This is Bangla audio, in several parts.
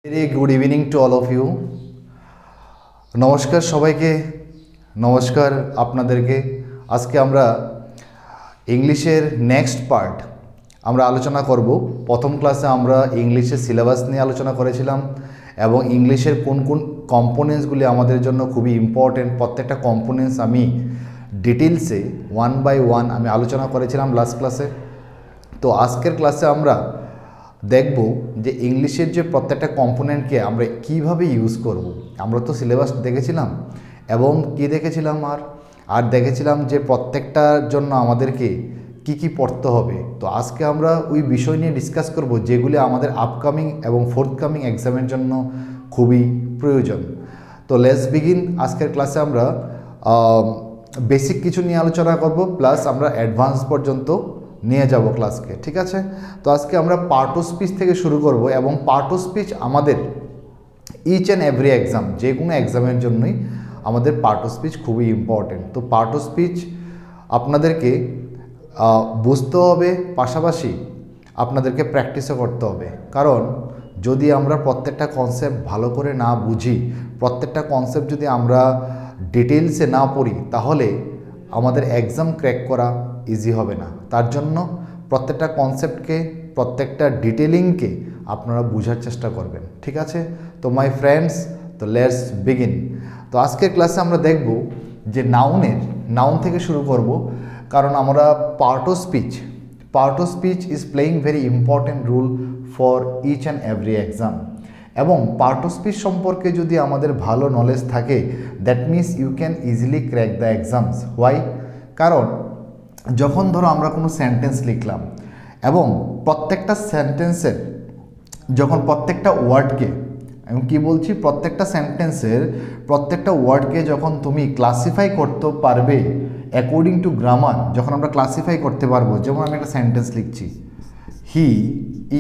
Very good evening to all of you. নমস্কার সবাইকে, নমস্কার আপনাদেরকে। আজকে আমরা ইংলিশের নেক্সট পার্ট আমরা আলোচনা করব। প্রথম ক্লাসে আমরা ইংলিশের সিলেবাস নিয়ে আলোচনা করেছিলাম এবং ইংলিশের কোন কোন কম্পোনেন্টসগুলি আমাদের জন্য খুবই ইম্পর্টেন্ট, প্রত্যেকটা কম্পোনেন্টস আমি ডিটেলসে ওয়ান বাই ওয়ান আমি আলোচনা করেছিলাম লাস্ট ক্লাসে। তো আজকের ক্লাসে আমরা দেখব যে ইংলিশের যে প্রত্যেকটা কম্পোনেন্টকে আমরা কিভাবে ইউজ করব। আমরা তো সিলেবাস দেখেছিলাম এবং কি দেখেছিলাম আর দেখেছিলাম যে প্রত্যেকটার জন্য আমাদেরকে কি কি পড়তে হবে। তো আজকে আমরা ওই বিষয় নিয়ে ডিসকাস করব যেগুলি আমাদের আপকামিং এবং ফোর্থকামিং এক্সামের জন্য খুবই প্রয়োজন। তো লেটস বিগিন। আজকের ক্লাসে আমরা বেসিক কিছু নিয়ে আলোচনা করব, প্লাস আমরা অ্যাডভান্স পর্যন্ত নিয়ে যাব ক্লাসকে, ঠিক আছে। তো আজকে আমরা পার্ট অফ স্পিচ থেকে শুরু করব এবং পার্ট অফ স্পিচ আমাদের ইচ অ্যান্ড এভরি এক্সাম, যে কোনো এক্সামের জন্যই আমাদের পার্ট অফ স্পিচ খুবই ইম্পর্টেন্ট। তো পার্ট অফ স্পিচ আপনাদেরকে বুঝতে হবে, পাশাপাশি আপনাদেরকে প্র্যাকটিসও করতে হবে। কারণ যদি আমরা প্রত্যেকটা কনসেপ্ট ভালো করে না বুঝি, প্রত্যেকটা কনসেপ্ট যদি আমরা ডিটেলসে না পড়ি, তাহলে আমাদের এক্সাম ক্র্যাক করা ইজি হবে না। তার জন্য প্রত্যেকটা কনসেপ্টকে, প্রত্যেকটা ডিটেলিংকে আপনারা বোঝার চেষ্টা করবেন, ঠিক আছে। তো মাই ফ্রেন্ডস, তো লেটস বিগিন। তো আজকের ক্লাসে আমরা দেখব যে নাউন থেকে শুরু করব, কারণ আমরা part of speech is playing very important role for each and every exam. এবং পার্ট অফ স্পিচ সম্পর্কে যদি আমাদের ভালো নলেজ থাকে, that means you can easily crack the exams. Why? কারণ যখন ধরো আমরা কোনো সেন্টেন্স লিখলাম এবং প্রত্যেকটা সেন্টেন্সের যখন প্রত্যেকটা ওয়ার্ডকে, আমি কী বলছি, প্রত্যেকটা সেন্টেন্সের প্রত্যেকটা ওয়ার্ডকে যখন তুমি ক্লাসিফাই করতে পারবে অ্যাকর্ডিং টু গ্রামার, যখন আমরা ক্লাসিফাই করতে পারবো, যেমন আমি একটা সেন্টেন্স লিখছি, হি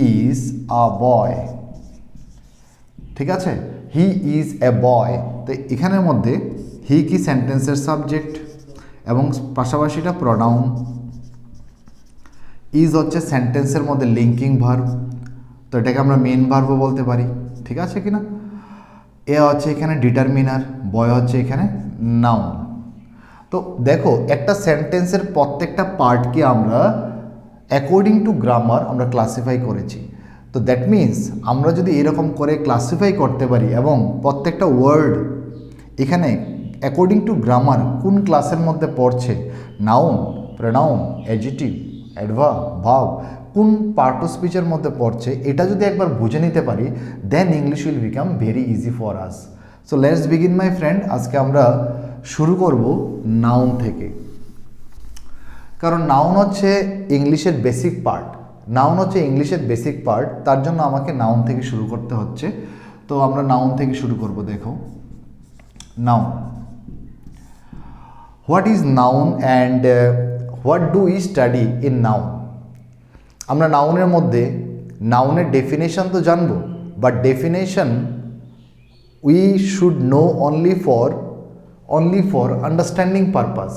ইজ আ বয়, ঠিক আছে, হি ইজ এ বয়। তো এখানের মধ্যে হি কি সেন্টেন্সের সাবজেক্ট এবং পাশাপাশি এটা প্রোনাউন, ইজ হচ্ছে সেন্টেন্সের মধ্যে লিঙ্কিং ভার্ব, তো এটাকে আমরা মেন ভার্বও বলতে পারি, ঠিক আছে কি না। এ হচ্ছে এখানে ডিটারমিনার, বয় হচ্ছে এখানে নাউন। তো দেখো একটা সেন্টেন্সের প্রত্যেকটা পার্টকে আমরা অ্যাকর্ডিং টু গ্রামার আমরা ক্লাসিফাই করেছি। তো দ্যাট মিনস আমরা যদি এরকম করে ক্লাসিফাই করতে পারি এবং প্রত্যেকটা ওয়ার্ড এখানে অ্যাকর্ডিং টু গ্রামার কোন ক্লাসের মধ্যে পড়ছে, noun, pronoun, adjective, adverb, verb, কোন পার্ট অফ স্পিচের মধ্যে পড়ছে, এটা যদি একবার বুঝে নিতে পারি, then English will become very easy for us. So let's begin my friend. আজকে আমরা শুরু করব নাউন থেকে, কারণ নাউন হচ্ছে ইংলিশের বেসিক পার্ট। তার জন্য আমাকে নাউন থেকে শুরু করতে হচ্ছে। তো আমরা নাউন থেকে শুরু করব। দেখো, noun, what is noun and what do we study in noun. আমরা নাউনের মধ্যে নাউনের ডেফিনেশন তো জানবো, but definition we should know only for understanding purpose.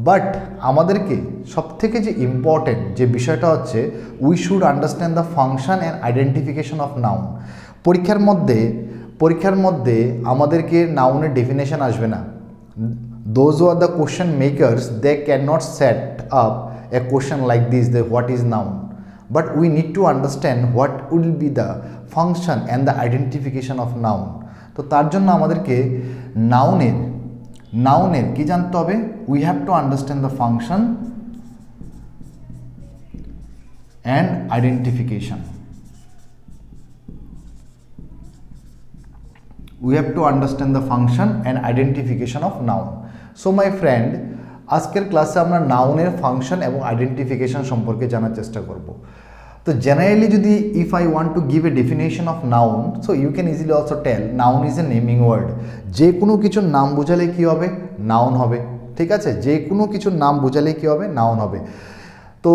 But আমাদেরকে সবথেকে যে ইম্পর্টেন্ট যে বিষয়টা হচ্ছে, we should understand the function and identification of noun. পরীক্ষার মধ্যে আমাদেরকে নাউনের ডেফিনেশন আসবে না। Those who are the question makers, they can not set up a question like this, they what is noun, but we need to understand what will be the function and the identification of noun. তো তার জন্য আমাদেরকে নাউনের কি জানতে হবে, we have to understand the function and identification. We have to understand the function and identification of noun. So my friend, আজকের ক্লাসে আমরা নাউনের ফাংশন এবং আইডেন্টিফিকেশন সম্পর্কে জানার চেষ্টা করব। তো জেনারেলি যদি if I want to give a definition of noun, so you can easily also tell noun is a naming word. যে কোনো কিছুর নাম বোঝালে কী হবে, নাউন হবে, ঠিক আছে। যে কোনো কিছুর নাম বোঝালে কী হবে, নাউন হবে। তো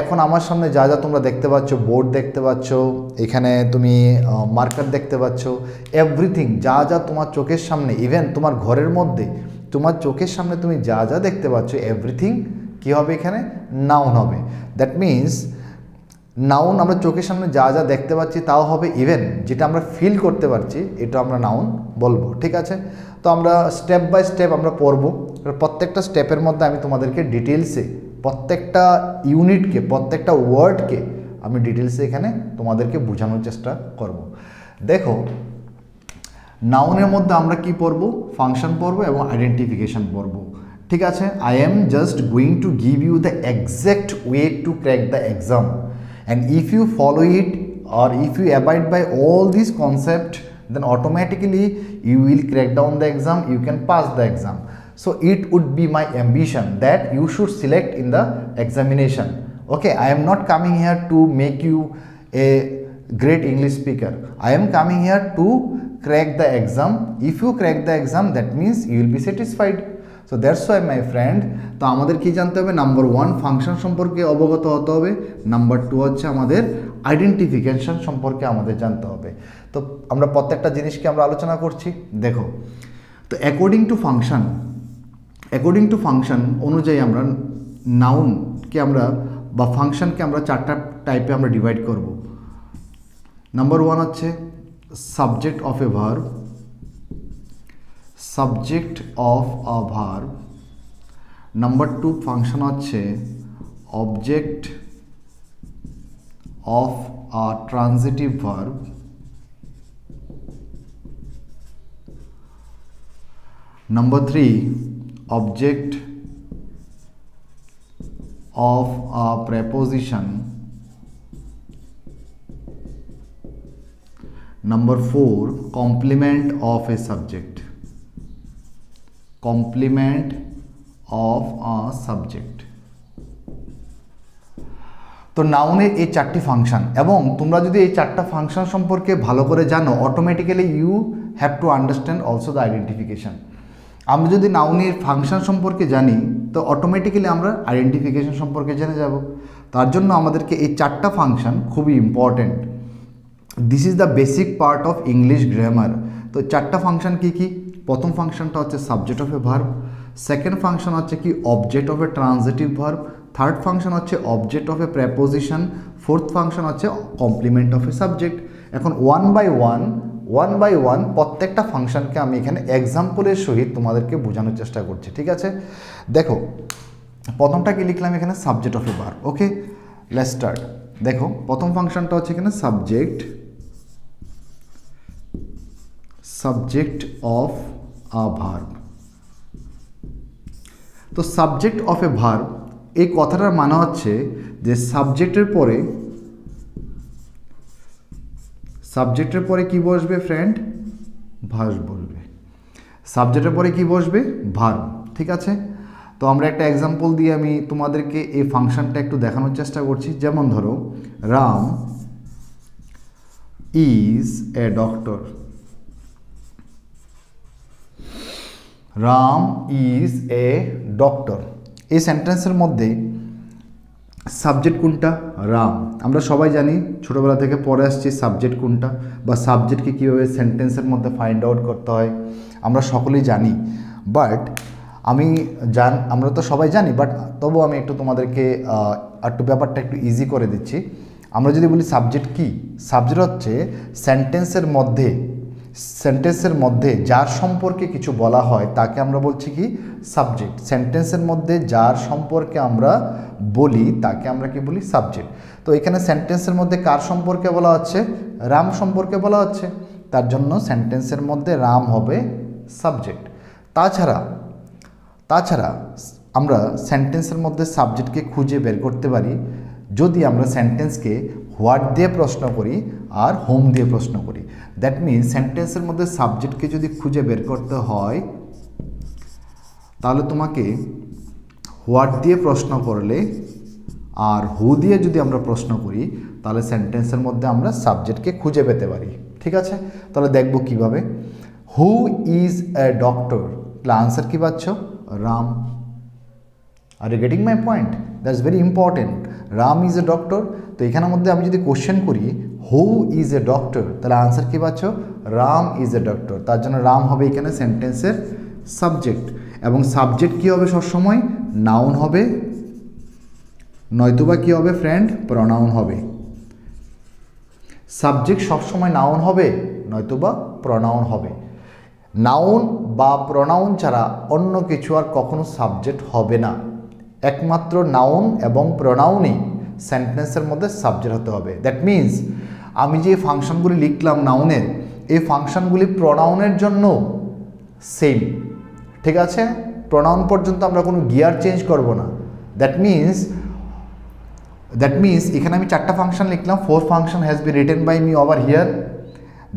এখন আমার সামনে যা যা তোমরা দেখতে পাচ্ছ, বোর্ড দেখতে পাচ্ছ, এখানে তুমি মার্কার দেখতে পাচ্ছ, এভরিথিং যা যা তোমার চোখের সামনে, ইভেন তোমার ঘরের মধ্যে তোমার চোখের সামনে তুমি যা যা দেখতে পাচ্ছ, এভরিথিং কী হবে, এখানে নাউন হবে। দ্যাট মিনস নাউন আমরা চোখের সামনে যা যা দেখতে পাচ্ছি তাও হবে, ইভেন যেটা আমরা ফিল করতে পারছি এটা আমরা নাউন বলবো। ঠিক আছে, তো আমরা স্টেপ বাই স্টেপ আমরা পড়বো। প্রত্যেকটা স্টেপের মধ্যে আমি তোমাদেরকে ডিটেলসে প্রত্যেকটা ইউনিটকে, প্রত্যেকটা ওয়ার্ডকে আমি ডিটেলসে এখানে তোমাদেরকে বোঝানোর চেষ্টা করব। দেখো, নাউনের মধ্যে আমরা কি পড়ব? ফাংশন পড়ব এবং আইডেন্টিফিকেশন পড়ব। ঠিক আছে, I am just going to give you the exact way to crack the exam, and if you follow it or if you abide by all these concepts, then automatically you will crack down the exam, you can pass the exam. So it would be my ambition that you should select in the examination. Okay, I am not coming here to make you a great English speaker. I am coming here to crack the exam. If you crack the exam, that means you will be satisfied. So that's why my friend, তো আমাদের কি জানতে হবে? নাম্বার 1 ফাংশন সম্পর্কে অবগত হতে হবে, নাম্বার 2 হচ্ছে আমাদের আইডেন্টিফিকেশন সম্পর্কে আমাদের জানতে হবে। তো আমরা প্রত্যেকটা জিনিসকে আমরা আলোচনা করছি। দেখো, তো অ্যাকর্ডিং টু ফাংশন অনুযায়ী আমরা নাউনকে আমরা বা ফাংশনকে আমরা 4টা টাইপে আমরা ডিভাইড করব। নাম্বার 1 হচ্ছে subject of a verb, subject of a verb. Number 2 function হচ্ছে object of a transitive verb. Number 3 object of a preposition. Number 4 complement of a subject, complement of a subject। তো নাউনের এই 4টি ফাংশন, এবং তোমরা যদি এই 4টা ফাংশন সম্পর্কে ভালো করে জানো, automatically you have to understand also the identification. আমরা যদি নাউনের ফাংশন সম্পর্কে জানি তো অটোমেটিক্যালি আমরা আইডেন্টিফিকেশন সম্পর্কে জেনে যাব। তার জন্য আমাদেরকে এই 4টা ফাংশন খুবই important. This is the basic part of English grammar. তো 4টা ফাংশন কি কি? প্রথম ফাংশনটা হচ্ছে subject of a verb, second function হচ্ছে কি object of a transitive verb, third function হচ্ছে object of a preposition, fourth function হচ্ছে কমপ্লিমেন্ট অফ এ সাবজেক্ট। এখন ওয়ান বাই ওয়ান প্রত্যেকটা ফাংশনকে আমি এখানে এক্সাম্পলের সহিত তোমাদেরকে বোঝানোর চেষ্টা করছি। ঠিক আছে, দেখো প্রথমটা কি লিখলাম এখানে? Subject of a verb. Okay, let's start. দেখো প্রথম ফাংশনটা হচ্ছে এখানে সাবজেক্ট অফ আ ভার্ব। তো সাবজেক্ট অফ এ ভার্ব এই কথাটার মানে হচ্ছে যে সাবজেক্টের পরে কি বসবে ফ্রেন্ড? ভার্ব বলবে। সাবজেক্টের পরে কি বসবে? ভার্ব। ঠিক আছে, তো আমরা একটা এক্সাম্পল দিয়ে আমি তোমাদেরকে এই ফাংশনটা একটু দেখানোর চেষ্টা করছি। যেমন ধরো, Ram is a doctor. Ram is a doctor. এই সেন্টেন্সের মধ্যে সাবজেক্ট কোনটা? রাম। আমরা সবাই জানি, ছোটোবেলা থেকে পড়ে আসছি সাবজেক্ট কোনটা, বা সাবজেক্টকে কীভাবে সেন্টেন্সের মধ্যে ফাইন্ড আউট করতে হয় আমরা সকলেই জানি। বাট আমরা তো সবাই জানি, বাট তবু আমি একটু তোমাদেরকে একটু ব্যাপারটা একটু ইজি করে দিচ্ছি। আমরা যদি বলি সাবজেক্ট কি, সাবজেক্ট হচ্ছে সেন্টেন্সের মধ্যে যার সম্পর্কে কিছু বলা হয় তাকে আমরা বলছি কি? সাবজেক্ট। সেন্টেন্সের মধ্যে যার সম্পর্কে আমরা বলি তাকে আমরা কি বলি? সাবজেক্ট। তো এখানে সেন্টেন্সের মধ্যে কার সম্পর্কে বলা হচ্ছে? রাম সম্পর্কে বলা হচ্ছে, তার জন্য সেন্টেন্সের মধ্যে রাম হবে সাবজেক্ট। তাছাড়া আমরা সেন্টেন্সের মধ্যে সাবজেক্টকে খুঁজে বের করতে পারি যদি আমরা সেন্টেন্সকে হোয়াট দিয়ে প্রশ্ন করি আর হোম দিয়ে প্রশ্ন করি। দ্যাট মিনস সেন্টেন্সের মধ্যে সাবজেক্টকে যদি খুঁজে বের করতে হয় তাহলে তোমাকে হোয়াট দিয়ে প্রশ্ন করলে আর হু দিয়ে যদি আমরা প্রশ্ন করি তাহলে সেন্টেন্সের মধ্যে আমরা সাবজেক্টকে খুঁজে পেতে পারি। ঠিক আছে, তাহলে দেখব কিভাবে। হু ইজ এ ডক্টর, তাহলে আনসার কী পাচ্ছ? Ram. Are you getting my point? That's very important. Ram is a doctor. তো এখানের মধ্যে আমি যদি কোশ্চেন করি হু ইজ এ ডক্টর, তাহলে আনসার কী পাচ্ছ? Ram is a doctor. তার জন্য রাম হবে এখানে সেন্টেন্সের সাবজেক্ট। এবং সাবজেক্ট কী হবে? সবসময় নাউন হবে, নয়তোবা কী হবে ফ্রেন্ড? প্রনাউন হবে। সাবজেক্ট সবসময় নাউন হবে নয়তোবা প্রনাউন হবে। নাউন বা প্রনাউন ছাড়া অন্য কিছু আর কখনো সাবজেক্ট হবে না। একমাত্র নাউন এবং প্রনাউনই সেন্টেন্সের মধ্যে সাবজেক্ট হতে হবে। দ্যাট মিন্স আমি যে ফাংশনগুলি লিখলাম নাউনের, এই ফাংশনগুলি প্রনাউনের জন্য সেম, ঠিক আছে? প্রনাউন পর্যন্ত আমরা কোনো গিয়ার চেঞ্জ করব না। দ্যাট মিন্স এখানে আমি 4টা ফাংশন লিখলাম, 4 function has be written by me over here.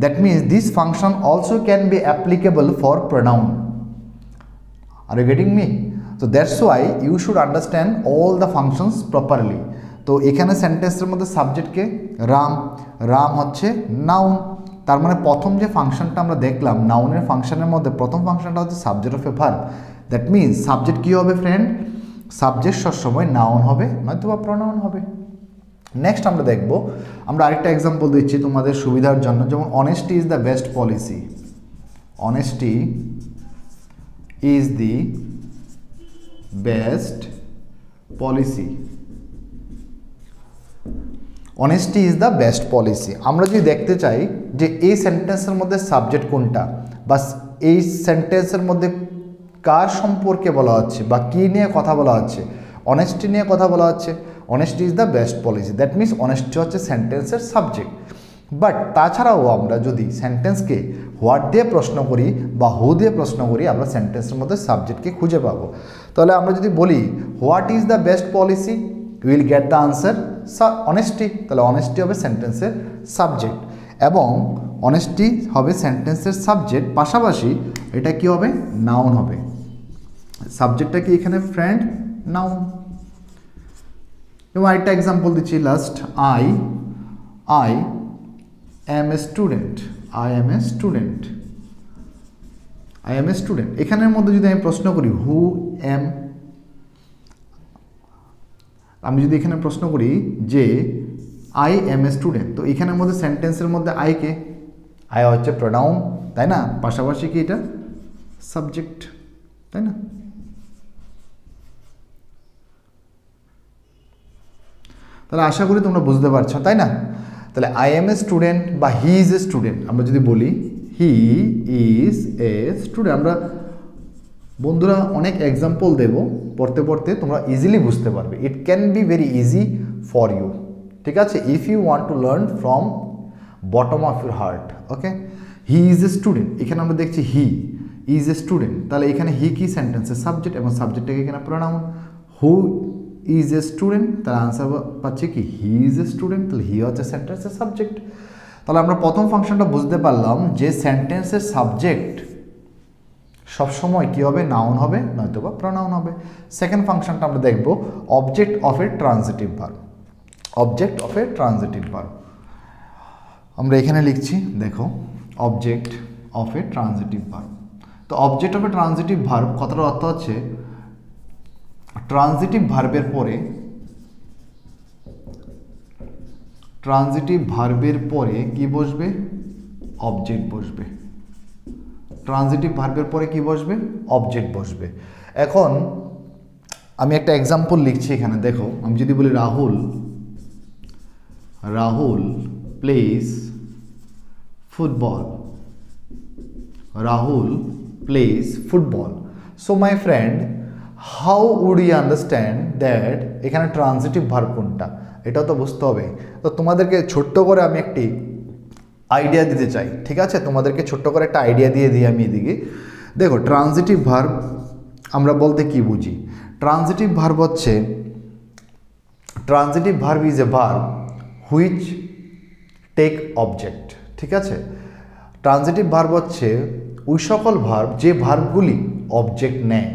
That means this function also can be applicable for pronoun. Are you getting me? So that's why you should understand all the functions properly. তো এখানে সেন্টেন্সের মধ্যে সাবজেক্টকে রাম হচ্ছে নাউন। তার মানে প্রথম যে ফাংশনটা আমরা দেখলাম নাউনের ফাংশনের মধ্যে প্রথম ফাংশনটা হচ্ছে subject of a verb. That means subject কী হবে ফ্রেন্ড? সাবজেক্ট সবসময় নাউন হবে নয়তো বা প্রনাউন হবে। নেক্সট আমরা দেখব, আমরা আরেকটা এক্সাম্পল দিচ্ছি তোমাদের সুবিধার জন্য, যেমন honesty is the best policy. Honesty is the best policy. Honesty is the best policy. আমরা যদি দেখতে চাই যে এই সেন্টেন্সের মধ্যে সাবজেক্ট কোনটা বা এই সেন্টেন্সের মধ্যে কার সম্পর্কে বলা হচ্ছে বা কী নিয়ে কথা বলা হচ্ছে, অনেস্টি নিয়ে কথা বলা হচ্ছে। Honesty is the best policy, that means honesty হচ্ছে সেন্টেন্সের সাবজেক্ট। বাট তাছাড়াও আমরা যদি সেন্টেন্সকে হোয়াট দিয়ে প্রশ্ন করি বা হু দিয়ে প্রশ্ন করি, আমরা সেন্টেন্সের মধ্যে সাবজেক্টকে খুঁজে পাবো। তাহলে আমরা যদি বলি what is the best policy, will get the answer honesty. তাহলে অনেস্টি হবে সেন্টেন্সের সাবজেক্ট এবং অনেস্টি হবে সেন্টেন্সের সাবজেক্ট, পাশাপাশি এটা কি হবে? নাউন হবে। সাবজেক্টটা কি এখানে ফ্রেন্ড? নাউন। এবং আরেকটা এক্সাম্পল দিচ্ছি last, I M a student. এখানের মধ্যে যদি আমি প্রশ্ন করি হু এম, আমি যদি এখানে প্রশ্ন করি যে আই এম এ স্টুডেন্ট, তো এখানের মধ্যে সেন্টেন্সের মধ্যে আই কে? আই হচ্ছে প্রোনাউন, তাই না? পাশাপাশি কি এটা সাবজেক্ট, তাই না? তাহলে আশা করি তোমরা বুঝতে পারছো, তাই না? তাহলে আই এম এ স্টুডেন্ট বা হি ইজ এ স্টুডেন্ট, আমরা যদি বলি হি ইজ এ স্টুডেন্ট, আমরা বন্ধুরা অনেক এক্সাম্পল দেব, পড়তে পড়তে তোমরা ইজিলি বুঝতে পারবে। It can be very easy for you, ঠিক আছে? If you want to learn from bottom of your heart. Okay, he is a student, এখানে আমরা দেখছি হি ইজ এ স্টুডেন্ট, তাহলে এখানে হি কি? সেন্টেন্সের সাবজেক্ট এবং সাবজেক্টটাকে এখানে pronoun. Who is a student, তাহলে আনসার পাচ্ছি কি? হি ইজ এ স্টুডেন্ট, তাহলে হি হচ্ছে সেন্টেন্সের সাবজেক্ট। তাহলে আমরা প্রথম ফাংশনটা বুঝতে পারলাম যে সেন্টেন্সের সাবজেক্ট সবসময় কী হবে? নাউন হবে নয়তো বা প্রোনাউন হবে। সেকেন্ড ফাংশনটা আমরা দেখব object of a transitive verb. Object of a transitive verb আমরা এখানে লিখছি, দেখো object of a transitive verb. তো object of a transitive verb কথাটার অর্থ হচ্ছে ট্রানজিটিভ ভার্বের পরে কি বসবে? অবজেক্ট বসবে। ট্রানজিটিভ ভার্বের পরে কি বসবে? অবজেক্ট বসবে। এখন আমি একটা এক্সাম্পল লিখছি এখানে, দেখো আমি যদি বলি Rahul plays football. Rahul plays football. So my friend, how would you understand that এখানে ট্রানজিটিভ ভার্ব কোনটা? এটাও তো বুঝতে হবে। তো তোমাদেরকে ছোট্ট করে আমি একটি আইডিয়া দিতে চাই, ঠিক আছে? তোমাদেরকে ছোট্ট করে একটা আইডিয়া দিয়ে দিই আমি এদিকে। দেখো ট্রানজিটিভ ভার্ব আমরা বলতে কি বুঝি? ট্রানজিটিভ ভার্ব হচ্ছে, transitive verb is a verb which take object, ঠিক আছে? ট্রানজিটিভ ভার্ব হচ্ছে ওই সকল ভার্ব যে ভার্বগুলি অবজেক্ট নেয়।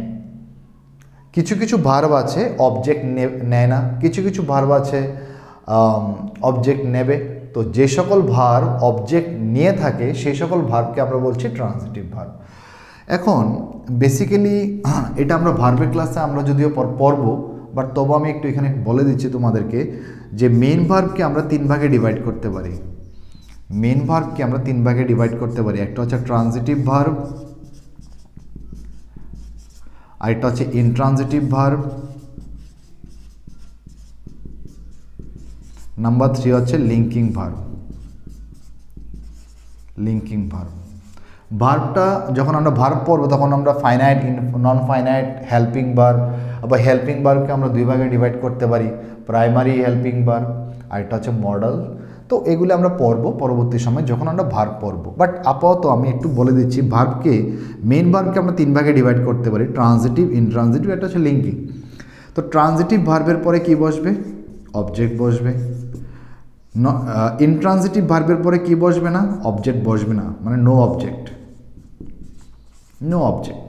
কিছু কিছু ভার্ব আছে অবজেক্ট নেয় না, কিছু কিছু ভার্ব আছে অবজেক্ট নেবে। তো যে সকল ভার্ব অবজেক্ট নিয়ে থাকে সেই সকল ভার্বকে আমরা বলছি ট্রানজিটিভ ভার্ব। এখন বেসিক্যালি এটা আমরা ভার্বের ক্লাসে আমরা যদিও পড়বো, বাট তবু আমি একটু এখানে বলে দিচ্ছি তোমাদেরকে যে মেইন ভার্বকে আমরা 3 ভাগে ডিভাইড করতে পারি। মেইন ভার্বকে আমরা 3 ভাগে ডিভাইড করতে পারি। একটা হচ্ছে ট্রানজিটিভ ভার্ব, আরেকটা হচ্ছে ইনট্রানজিটিভ ভার্ব, নাম্বার 3 হচ্ছে লিঙ্কিং ভার্ব। Linking verb. ভার্বটা যখন আমরা ভার্ব পড়বো তখন আমরা finite, non finite, helping verb, বা হেল্পিং ভার্বকে আমরা দুই ভাগে ডিভাইড করতে পারি, প্রাইমারি হেল্পিং ভার্ব আর এটা হচ্ছে মডেল। তো এগুলো আমরা পড়বো পরবর্তী সময় যখন আমরা ভার্ব পড়বো। বাট আপাতত আমি একটু বলে দিচ্ছি, ভার্বকে মেইন ভার্বকে আমরা তিন ভাগে ডিভাইড করতে পারি, ট্রানজিটিভ, ইনট্রানজিটিভ, এটা হচ্ছে লিঙ্কিং। তো ট্রানজিটিভ ভার্বের পরে কি বসবে? অবজেক্ট বসবে। ইনট্রানজিটিভ ভার্বের পরে কি বসবে না? অবজেক্ট বসবে না, মানে no object, no object.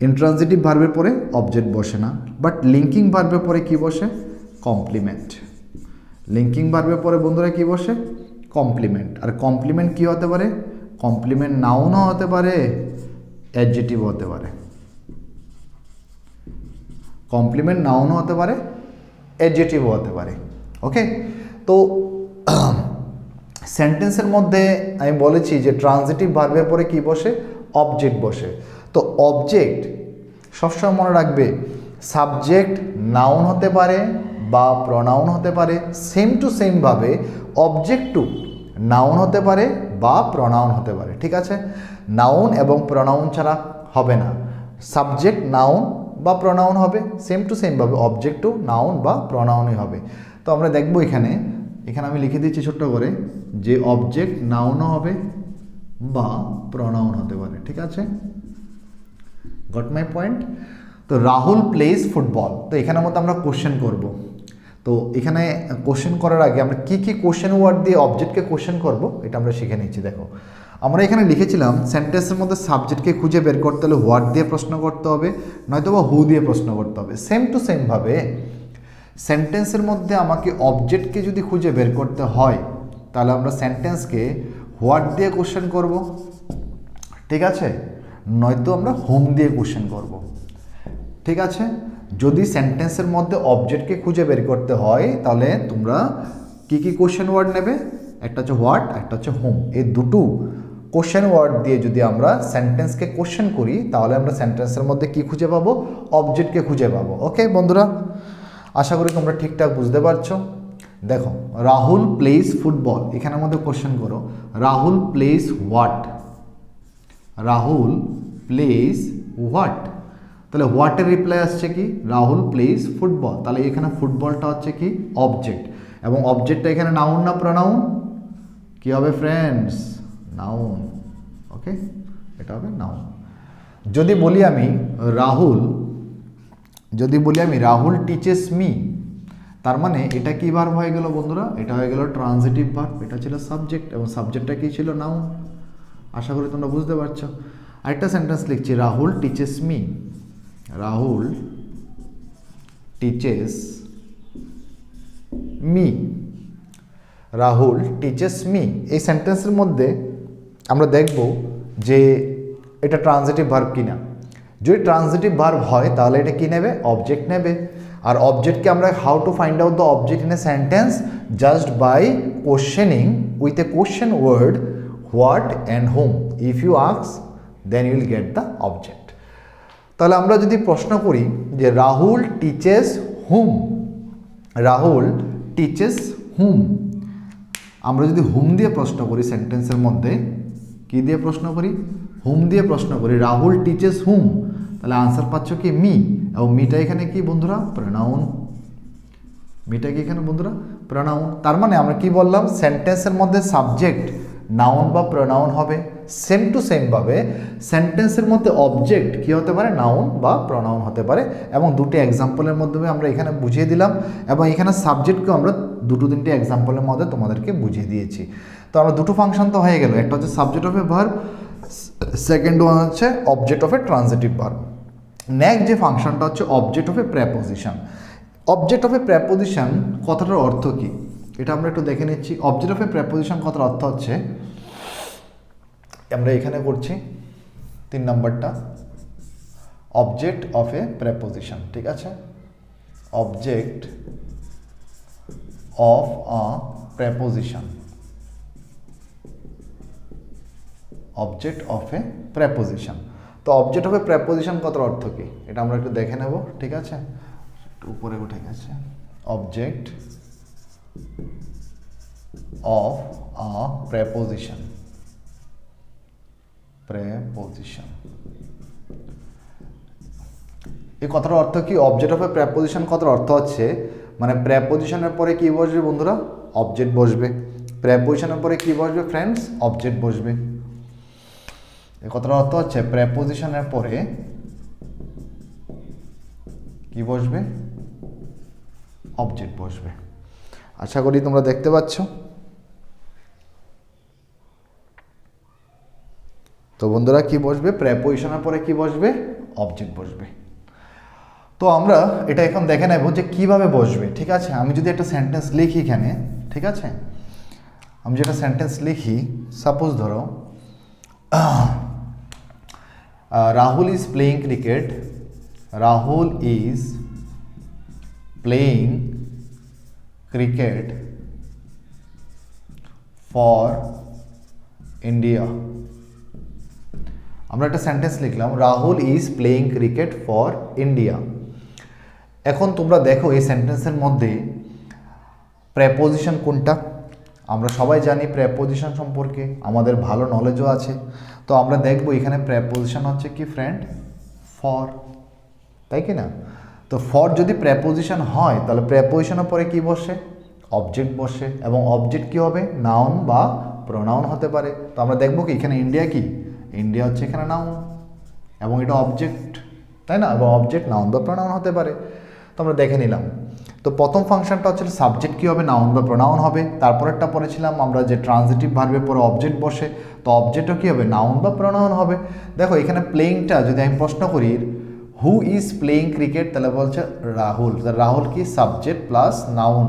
Intransitive ভার্বের পরে অবজেক্ট বসে না। বাট লিঙ্কিং ভার্বের পরে কি বসে? কমপ্লিমেন্ট। লিঙ্কিং ভার্বের পরে বন্ধুরা কি বসে? কমপ্লিমেন্ট। আর কমপ্লিমেন্ট কি হতে পারে? কমপ্লিমেন্ট নাউনও হতে পারে, অ্যাডজেক্টিভও হতে পারে। কমপ্লিমেন্ট নাউনও হতে পারে, অ্যাডজেক্টিভও হতে পারে। ওকে, তো সেন্টেন্সের মধ্যে আমি বলেছি যে ট্রানজিটিভ ভার্বের পরে কি বসে? অবজেক্ট বসে। তো অবজেক্ট সবসময় মনে রাখবে, সাবজেক্ট নাউন হতে পারে বা প্রনাউন হতে পারে, সেম টু সেমভাবে অবজেক্ট টু নাউন হতে পারে বা প্রনাউন হতে পারে। ঠিক আছে, নাউন এবং প্রনাউন ছাড়া হবে না। সাবজেক্ট নাউন বা প্রনাউন হবে, সেম টু সেমভাবে অবজেক্ট টু নাউন বা প্রনাউনই হবে। তো আমরা দেখব এখানে আমি লিখে দিচ্ছি ছোট্ট করে যে অবজেক্ট নাউনও হবে বা প্রনাউন হতে পারে। ঠিক আছে, গট মাই পয়েন্ট? তো রাহুল প্লেজ ফুটবল। তো এখানের মধ্যে আমরা কোশ্চেন করব। তো এখানে কোশ্চেন করার আগে আমরা কি কি কোশ্চেন ওয়ার্ড দিয়ে অবজেক্টকে কোশ্চেন করব এটা আমরা শিখে নিচ্ছি। দেখো, আমরা এখানে লিখেছিলাম সেন্টেন্সের মধ্যে সাবজেক্টকে খুঁজে বের করতে হলে হোয়াট দিয়ে প্রশ্ন করতে হবে, নয়তো বা হু দিয়ে প্রশ্ন করতে হবে। সেম টু সেমভাবে সেন্টেন্সের মধ্যে আমাকে অবজেক্টকে যদি খুঁজে বের করতে হয় তাহলে আমরা সেন্টেন্সকে হোয়াট দিয়ে কোশ্চেন করব, ঠিক আছে, নয়তো আমরা হোম দিয়ে কোশ্চেন করব। ঠিক আছে, যদি সেন্টেন্সের মধ্যে অবজেক্টকে খুঁজে বের করতে হয় তাহলে তোমরা কি কি কোশ্চেন ওয়ার্ড নেবে? একটা হচ্ছে হোয়াট, একটা হচ্ছে হোম। এই দুটো কোশ্চেন ওয়ার্ড দিয়ে যদি আমরা সেন্টেন্সকে কোশ্চেন করি তাহলে আমরা সেন্টেন্সের মধ্যে কি খুঁজে পাবো? অবজেক্টকে খুঁজে পাবো। ওকে বন্ধুরা, আশা করি তোমরা ঠিকঠাক বুঝতে পারছো। দেখো, রাহুল প্লেস ফুটবল, এখানের মধ্যে কোশ্চেন করো Rahul place what, Rahul place what. তাহলে হোয়াটের রিপ্লাই আসছে কি? Rahul plays football. তাহলে এখানে ফুটবলটা হচ্ছে কি? অবজেক্ট। এবং অবজেক্টটা এখানে নাউন না প্রনাউন? কি হবে ফ্রেন্ডস? নাউন। ওকে, এটা হবে নাউন। যদি বলি আমি রাহুল টিচেস মি, তার মানে এটা কি ভার্ব হয়ে গেল বন্ধুরা? এটা হয়ে গেল ট্রানজিটিভ ভার্ব। এটা ছিল সাবজেক্ট এবং সাবজেক্টটা কি ছিল? নাউন। আশা করি তোমরা বুঝতে পারছো। আরেকটা সেন্টেন্স লিখছি, Rahul teaches me, Rahul teaches me, Rahul teaches me. এই সেন্টেন্সের মধ্যে আমরা দেখব যে এটা ট্রানজিটিভ ভার্ব কিনা। যদি ট্রানজিটিভ ভার্ব হয় তাহলে এটা কি নেবে? অবজেক্ট নেবে। আর অবজেক্টকে আমরা how to find out the object in a sentence? Just by questioning with a question word what and whom. If you ask then you will get the object. তাহলে আমরা যদি প্রশ্ন করি যে Rahul teaches whom, Rahul teaches whom, আমরা যদি হুম দিয়ে প্রশ্ন করি সেন্টেন্সের মধ্যে, কি দিয়ে প্রশ্ন করি? হুম দিয়ে প্রশ্ন করি, রাহুল টিচেস হুম, তাহলে আনসার পাচ্ছ কি? মি। এবং মিটা এখানে কি বন্ধুরা? প্রনাউন। মিটা কি এখানে বন্ধুরা? প্রনাউন। তার মানে আমরা কি বললাম? সেন্টেন্সের মধ্যে সাবজেক্ট নাউন বা প্রনাউন হবে। সেম টু সেমভাবে সেন্টেন্সের মধ্যে অবজেক্ট কি হতে পারে? নাউন বা প্রনাউন হতে পারে। এবং দুটি এক্সাম্পলের মাধ্যমে আমরা এখানে বুঝিয়ে দিলাম, এবং এখানে সাবজেক্টকেও আমরা দুটো তিনটে এক্সাম্পলের মধ্যে তোমাদেরকে বুঝিয়ে দিয়েছি। তো আমরা দুটো ফাংশন তো হয়ে গেল, একটা হচ্ছে subject of a verb, second one হচ্ছে object of a transitive verb. Next যে ফাংশনটা হচ্ছে object of a preposition. Object of a preposition কথাটার অর্থ কি এটা আমরা একটু দেখে নিচ্ছি। অবজেক্ট অফ এ প্রেপোজিশন কথার অর্থ হচ্ছে, আমরা এখানে করছি 3 নম্বরটা, অবজেক্ট অফ এ প্রেপোজিশন। ঠিক আছে, object of a preposition, object of a preposition. তো অবজেক্ট অফ এ প্রেপোজিশন কথার অর্থ কি এটা আমরা একটু দেখে নেব। ঠিক আছে, একটু উপরে উঠে গেছে। Object of a preposition, preposition. এই কথার অর্থ কি? অবজেক্ট অফ এ প্রেপোজিশন কথার অর্থ হচ্ছে মানে প্রেপোজিশনের পরে কি বসবে বন্ধুরা? অবজেক্ট বসবে। প্রেপোজিশনের পরে কি বসবে ফ্রেন্ডস? অবজেক্ট বসবে। এই কথার অর্থ হচ্ছে প্রেপোজিশনের পরে কি বসবে? অবজেক্ট বসবে। আশা করি তোমরা দেখতে পাচ্ছ। তো বন্ধুরা কি বসবে? প্রেপোজিশনের পরে কি বসবে? অবজেক্ট বসবে। তো আমরা এটা এখন দেখে নেব যে কিভাবে বসবে। ঠিক আছে, আমি যদি একটা সেন্টেন্স লিখি এখানে, ঠিক আছে, আমি যেটা সেন্টেন্স লিখি, সাপোজ ধরো Rahul is playing cricket, Rahul is playing cricket for India. আমরা একটা সেন্টেন্স লিখলাম, Rahul is playing cricket for India. এখন তোমরা দেখো এই সেন্টেন্সের মধ্যে প্রেপোজিশন কোনটা। আমরা সবাই জানি প্রেপোজিশন সম্পর্কে, আমাদের ভালো নলেজও আছে। তো আমরা দেখব এখানে প্রেপোজিশন হচ্ছে কি ফ্রেন্ড? ফর, তাই কি না? তো ফর যদি প্রেপোজিশন হয় তাহলে প্রেপোজিশনের পরে কি বসে? অবজেক্ট বসে। এবং অবজেক্ট কি হবে? নাউন বা প্রোনাউন হতে পারে। তো আমরা দেখব কি এখানে ইন্ডিয়া কি? ইন্ডিয়া হচ্ছে এখানে নাউন এবং এটা অবজেক্ট, তাই না? এবং অবজেক্ট নাউন বা প্রোনাউন হতে পারে। তো আমরা দেখে নিলাম। তো প্রথম ফাংশনটা হচ্ছে সাবজেক্ট কী হবে? নাউন বা প্রোনাউন হবে। তারপরেরটা পড়েছিলাম আমরা যে ট্রানজিটিভ ভার্বের পরে অবজেক্ট বসে, তো অবজেক্টও কী হবে? নাউন বা প্রোনাউন হবে। দেখো এখানে প্লেইংটা যদি আমি প্রশ্ন করি হু ইজ প্লেইং ক্রিকেট, তাহলে বলছে রাহুল। রাহুল কি? সাবজেক্ট প্লাস নাউন,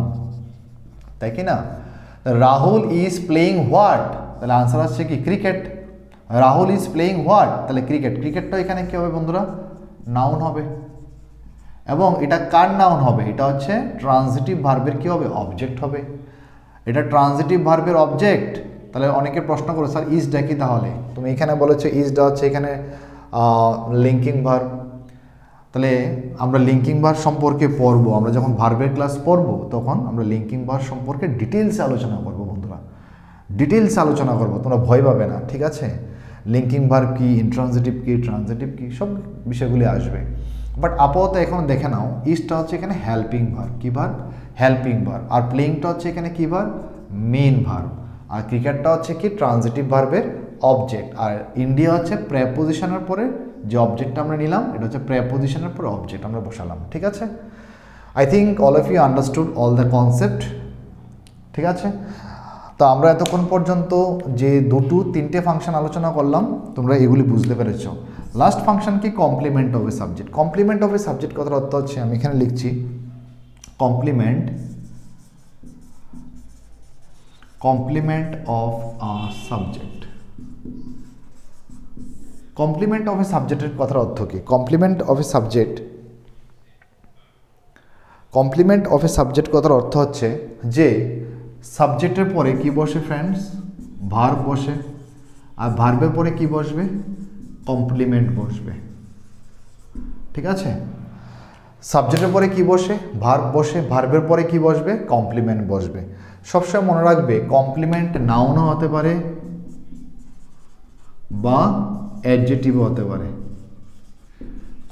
তাই কি না? রাহুল ইজ প্লেইং হোয়াট, তাহলে আনসার হচ্ছে কি? Cricket. Rahul is playing what, তাহলে ক্রিকেট। ক্রিকেটটা এখানে কী হবে বন্ধুরা? নাউন হবে। এবং এটা কার নাউন হবে? এটা হচ্ছে ট্রানজিটিভ ভার্বের কি হবে? অবজেক্ট হবে। এটা ট্রানজিটিভ ভার্বের অবজেক্ট। তাহলে অনেকে প্রশ্ন করে স্যার ইজটা কি? তাহলে তুমি এখানে বলেছো ইজটা হচ্ছে এখানে লিঙ্কিং ভার্ব। তাহলে আমরা লিঙ্কিং ভার্ব সম্পর্কে পড়বো। আমরা যখন ভার্বের ক্লাস পড়বো তখন আমরা লিঙ্কিং ভার্ব সম্পর্কে ডিটেলসে আলোচনা করবো বন্ধুরা, ডিটেলসে আলোচনা করবো, তোমরা ভয় পাবে না, ঠিক আছে? লিঙ্কিং ভার্ব কি, ইন্ট্রানজিটিভ কি, ট্রানজিটিভ কি, সব বিষয়গুলি আসবে। বাট আপাতত এখন দেখে নাও ইজটা হচ্ছে এখানে হেল্পিং ভার্ব। কী ভার্ব? Helping verb. আর প্লেইংটা হচ্ছে এখানে কী ভার্ব? Main verb. আর ক্রিকেটটা হচ্ছে কি? ট্রানজিটিভ ভার্বের অবজেক্ট। আর ইন্ডিয়া হচ্ছে প্রেপোজিশনের পরে যে অবজেক্টটা আমরা নিলাম এটা হচ্ছে প্রেপোজিশনের পরে অবজেক্ট আমরা বসালাম, ঠিক আছে? I think all of you understood all the concept, ঠিক আছে? তো আমরা এতক্ষণ পর্যন্ত যে তিনটে ফাংশন আলোচনা করলাম তোমরা এগুলি বুঝতে পেরেছ। লাস্ট ফাংশন কি? Complement of a subject. Complement of a subject কথার অর্থ হচ্ছে, আমি এখানে লিখছি complement of a subject. Complement of a সাবজেক্টের কথার অর্থ কি? কমপ্লিমেন্ট অফ এ সাবজেক্ট কথার অর্থ হচ্ছে যে সাবজেক্টের পরে কি বসে ফ্রেন্ডস? ভার্ব বসে। আর ভার্বের পরে কি বসবে? কমপ্লিমেন্ট বসবে, ঠিক আছে? সাবজেক্টের পরে কি বসে? ভার্ব বসে। ভার্বের পরে কি বসবে? কমপ্লিমেন্ট বসবে। সবসময় মনে রাখবে কমপ্লিমেন্ট নাউনও হতে পারে বা অ্যাডজেক্টিভও হতে পারে।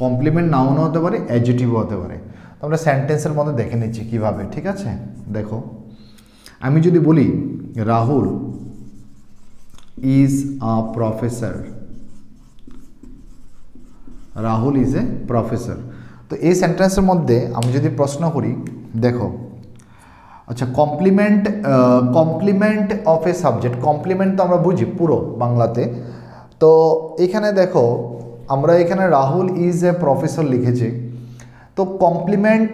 কমপ্লিমেন্ট নাউনও হতে পারে, অ্যাডজেক্টিভও হতে পারে। তো আমরা সেন্টেন্সের মধ্যে দেখে নিচ্ছি কীভাবে, ঠিক আছে? দেখো আমি যদি বলি Rahul is a professor, Rahul is a professor. তো এই সেন্টেন্সের মধ্যে আমি যদি প্রশ্ন করি, দেখো আচ্ছা complement of a subject. Complement তো আমরা বুঝি পুরো বাংলাতে। তো এখানে দেখো আমরা এখানে রাহুল ইজ এ প্রফেসর লিখেছি। তো কমপ্লিমেন্ট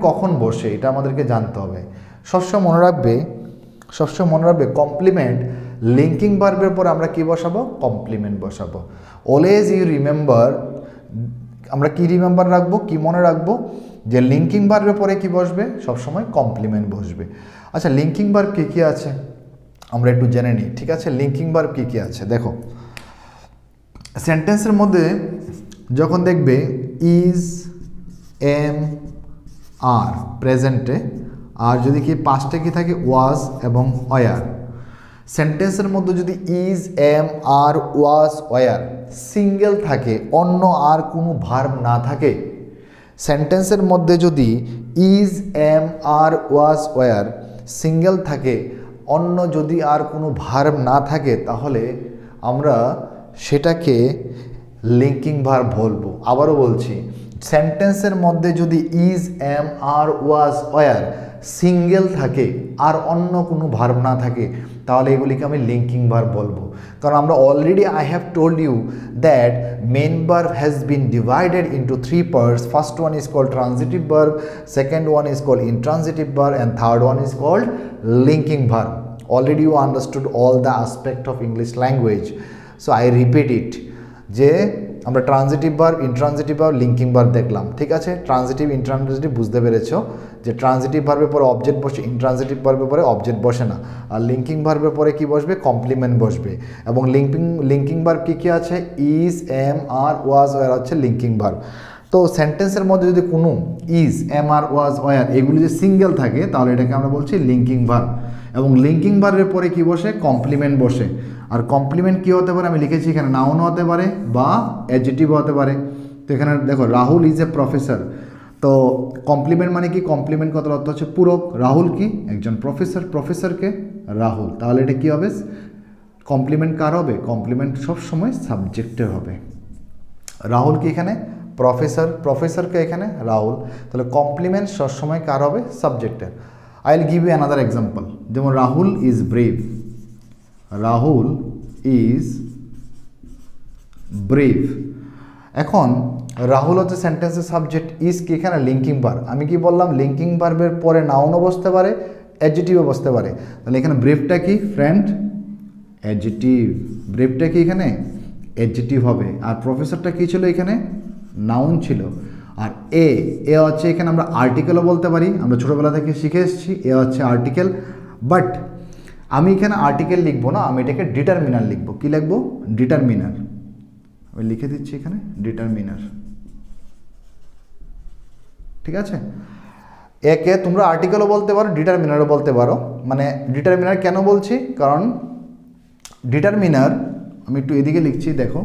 কখন বসে এটা আমাদেরকে জানতে হবে। সবসময় মনে রাখবে কমপ্লিমেন্ট লিঙ্কিং ভার্বের পর আমরা কি বসাবো? কমপ্লিমেন্ট বসাবো। অলওয়েজ ইউ রিমেম্বার, আমরা কি রিমেম্বার রাখবো, কি মনে রাখবো যে লিঙ্কিং ভার্বের পরে কি বসবে? সবসময় কমপ্লিমেন্ট বসবে। আচ্ছা লিঙ্কিং ভার্ব কী কী আছে আমরা একটু জেনে নিই, ঠিক আছে? লিঙ্কিং ভার্ব কী কী আছে দেখো। সেন্টেন্সের মধ্যে যখন দেখবে ইজ, এম, আর প্রেজেন্টে, আর যদি কি পাস্টে কি থাকে ওয়াজ এবং ওয়ার। সেন্টেন্সের মধ্যে যদি is, am, are, was, were single থাকে, অন্য আর কোনো ভার্ব না থাকে, সেন্টেন্সের মধ্যে যদি is, am, are, was, were single থাকে, অন্য যদি আর কোনো ভার্ব না থাকে, তাহলে আমরা সেটাকে লিঙ্কিং ভার্ব বলবো। আবারও বলছি, সেন্টেন্সের মধ্যে যদি is, am, are, was, were single থাকে আর অন্য কোনো ভার্ব না থাকে, তাহলে এগুলিকে আমি লিঙ্কিং ভার্ব বলবো। কারণ আমরা already I have told you that main verb has been divided into 3 parts. First one is called transitive verb, second one is called intransitive verb, and third one is called linking verb. Already you understood all the aspect of English language. So I repeat it, যে আমরা transitive verb, intransitive verb, linking verb দেখলাম, ঠিক আছে। ট্রানজিটিভ, ইনট্রানজিটিভ বুঝতে পেরেছো যে ট্রানজিটিভ ভার্বের পরে অবজেক্ট বসে, ইনট্রানজিটিভ ভার্বের পরে অবজেক্ট বসে না। আর লিঙ্কিং ভার্বের পরে কি বসবে? কমপ্লিমেন্ট বসবে। এবং লিঙ্কিং ভার্ব কী কী আছে? Is, am, are, was, were হচ্ছে লিঙ্কিং ভার্ব। তো সেন্টেন্সের মধ্যে যদি কোনো is, am, are, was, were এগুলি যদি সিঙ্গেল থাকে, তাহলে এটাকে আমরা বলছি লিঙ্কিং ভার্ব। এবং লিঙ্কিং ভার্বের পরে কি বসে? কমপ্লিমেন্ট বসে। আর কমপ্লিমেন্ট কী হতে পারে? আমি লিখেছি এখানে নাউন হতে পারে বা অ্যাডজেক্টিভ হতে পারে। তো এখানে দেখো, রাহুল ইজ এ প্রফেসর। তো কমপ্লিমেন্ট মানে কি? কমপ্লিমেন্ট কথার অর্থ হচ্ছে পূরক। রাহুল কি? একজন প্রফেসর, প্রফেসরকে রাহুল। তাহলে এটা কী হবে? কমপ্লিমেন্ট কার হবে? কমপ্লিমেন্ট সবসময় সাবজেক্টের হবে। রাহুল কি এখানে প্রফেসর, প্রফেসরকে এখানে রাহুল। তাহলে কমপ্লিমেন্ট সবসময় কার হবে? সাবজেক্টের। I will give you another example. যেমন Rahul is brave, Rahul is brave. এখন রাহুল হচ্ছে সেন্টেন্সের সাবজেক্ট, ইজ কি এখানে লিঙ্কিং ভার্ব। আমি কি বললাম? লিঙ্কিং ভার্বের পরে নাউনও বসতে পারে, অ্যাডজেক্টিভও বসতে পারে। তাহলে এখানে ব্রেভটা কি ফ্রেন্ড? অ্যাডজেক্টিভ। ব্রেভটা কি এখানে? অ্যাডজেক্টিভ হবে। আর প্রফেসরটা কী ছিল এখানে? নাউন ছিল। আর এ হচ্ছে এখানে আমরা আর্টিকেলও বলতে পারি, আমরা ছোটোবেলা থেকে শিখে এসেছি, এ হচ্ছে আর্টিকেল। বাট আমি এখানে আর্টিকেল লিখবো না, আমি এটাকে ডিটারমিনার লিখবো। কী লিখবো? ডিটারমিনার। আমি লিখে দিচ্ছি এখানে ডিটারমিনার, ঠিক আছে। একে তোমরা আর্টিকেলও বলতে পারো, ডিটারমিনারও বলতে পারো। মানে ডিটারমিনার কেন বলছি? কারণ ডিটারমিনার, আমি একটু এদিকে লিখছি, দেখো,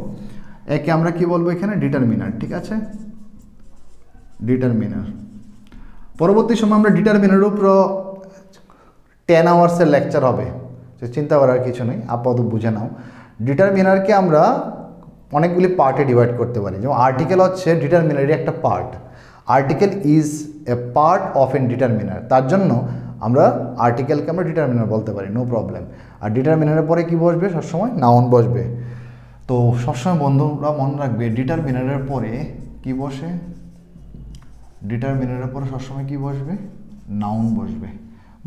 একে আমরা কি বলবো এখানে? ডিটারমিনার, ঠিক আছে, ডিটারমিনার। পরবর্তী সময় আমরা ডিটারমিনারের উপর 10 আওয়ার্সের লেকচার হবে, চিন্তা করার কিছু নেই, আপাতত বুঝে নাও। ডিটারমিনারকে আমরা অনেকগুলি পার্টে ডিভাইড করতে পারি। যেমন আর্টিকেল হচ্ছে ডিটারমিনারের একটা part. Article is a part of N determiner, তার জন্য আমরা আর্টিকেলকে আমরা ডিটারমিনার বলতে পারি, নো প্রবলেম। আর ডিটারমিনারের পরে কি বসবে? সবসময় নাউন বসবে। তো সবসময় বন্ধুরা মনে রাখবে, ডিটারমিনারের পরে কি বসে? ডিটারমিনারের পরে সবসময় কি বসবে? নাউন বসবে।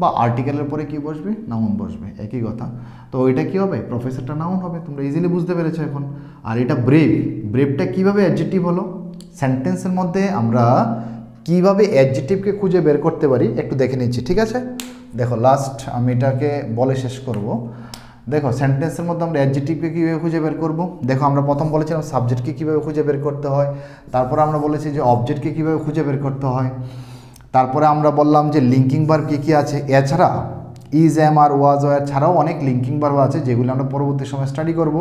বা আর্টিকেলের পরে কি বসবে? নাউন বসবে, একই কথা। তো এটা কি হবে? প্রফেসরটা নাউন হবে, তোমরা ইজিলি বুঝতে পেরেছো এখন। আর এটা ব্রেভ, ব্রেভটা কীভাবে অ্যাডজেক্টিভ হলো? সেন্টেন্সের মধ্যে আমরা কীভাবে অ্যাডজেক্টিভকে খুঁজে বের করতে পারি একটু দেখে নিচ্ছি, ঠিক আছে। দেখো, লাস্ট আমি এটাকে বলে শেষ করব। দেখো, সেন্টেন্সের মধ্যে আমরা অ্যাডজেক্টিভকে কীভাবে খুঁজে বের করব। দেখো, আমরা প্রথম বলেছিলাম সাবজেক্টকে কীভাবে খুঁজে বের করতে হয়, তারপর আমরা বলেছি যে অবজেক্টকে কীভাবে খুঁজে বের করতে হয়, তারপরে আমরা বললাম যে লিঙ্কিং ভার্ব কী কী আছে। এছাড়া is, am, are, was, were ছাড়াও অনেক লিঙ্কিং ভার্ব আছে, যেগুলো আমরা পরবর্তী সময় স্টাডি করব।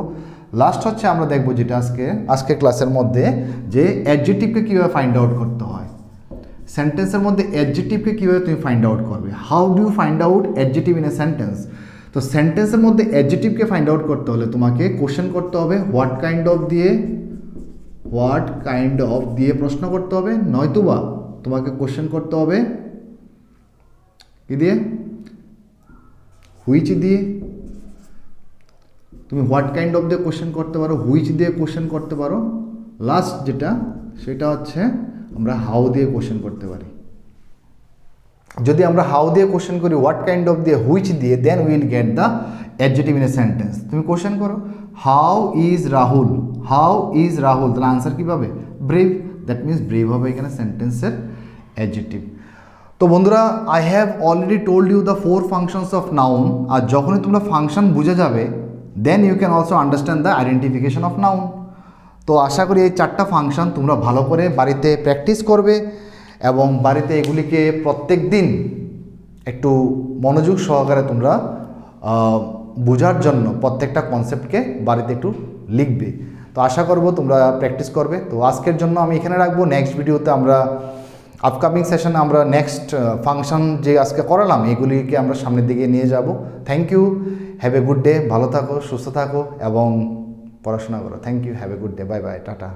লাস্ট হচ্ছে আমরা দেখব যেটা আজকে ক্লাসের মধ্যে, যে অ্যাডজেক্টিভকে কীভাবে ফাইন্ড আউট করতে হয়। সেন্টেন্সের মধ্যে অ্যাডজেক্টিভকে কীভাবে তুমি ফাইন্ড আউট করবে, how do you find out adjective in a sentence. তো সেন্টেন্সের মধ্যে অ্যাডজেক্টিভকে ফাইন্ড আউট করতে হলে তোমাকে কোশ্চেন করতে হবে, হোয়াট কাইন্ড অফ দিয়ে প্রশ্ন করতে হবে, নয়তোবা তোমাকে কোশ্চেন করতে হবে কি দিয়ে? হুইচ দিয়ে। তুমি হোয়াট কাইন্ড অফ দিয়ে কোশ্চেন করতে পারো, হুইচ দিয়ে কোশ্চেন করতে পারো। লাস্ট যেটা, সেটা হচ্ছে আমরা হাউ দিয়ে কোশ্চেন করতে পারি। যদি আমরা হাউ দিয়ে কোশ্চেন করি, হোয়াট কাইন্ড অফ দিয়ে, হুইচ দিয়ে, then will get the adjective in a sentence. তুমি কোশ্চেন করো, how is Rahul, how is Rahul, তাহলে আনসার কী পাবে? ব্রেভ। দ্যাট মিনস ব্রেভ হবে এখানে সেন্টেন্সের অ্যাডজেক্টিভ। তো বন্ধুরা, I have already told you the 4 functions of noun. আর যখনই তোমরা ফাংশন বুঝে যাবে, then you can also understand the identification of noun. তো আশা করি এই 4টা ফাংশন তোমরা ভালো করে বাড়িতে প্র্যাকটিস করবে এবং বাড়িতে এগুলিকে প্রত্যেক দিন একটু মনোযোগ সহকারে তোমরা বোঝার জন্য প্রত্যেকটা কনসেপ্টকে বাড়িতে একটু লিখবে। তো আশা করব তোমরা প্র্যাকটিস করবে। তো আজকের জন্য আমি এখানে রাখবো। নেক্সট ভিডিওতে আমরা আপকামিং সেশনে আমরা নেক্সট ফাংশন যে আজকে করালাম এগুলিকে আমরা সামনের দিকে নিয়ে যাব। Thank you, have a good day, ভালো থাকো, সুস্থ থাকো এবং পড়াশোনা করো। Thank you, have a good day, bye bye, tata.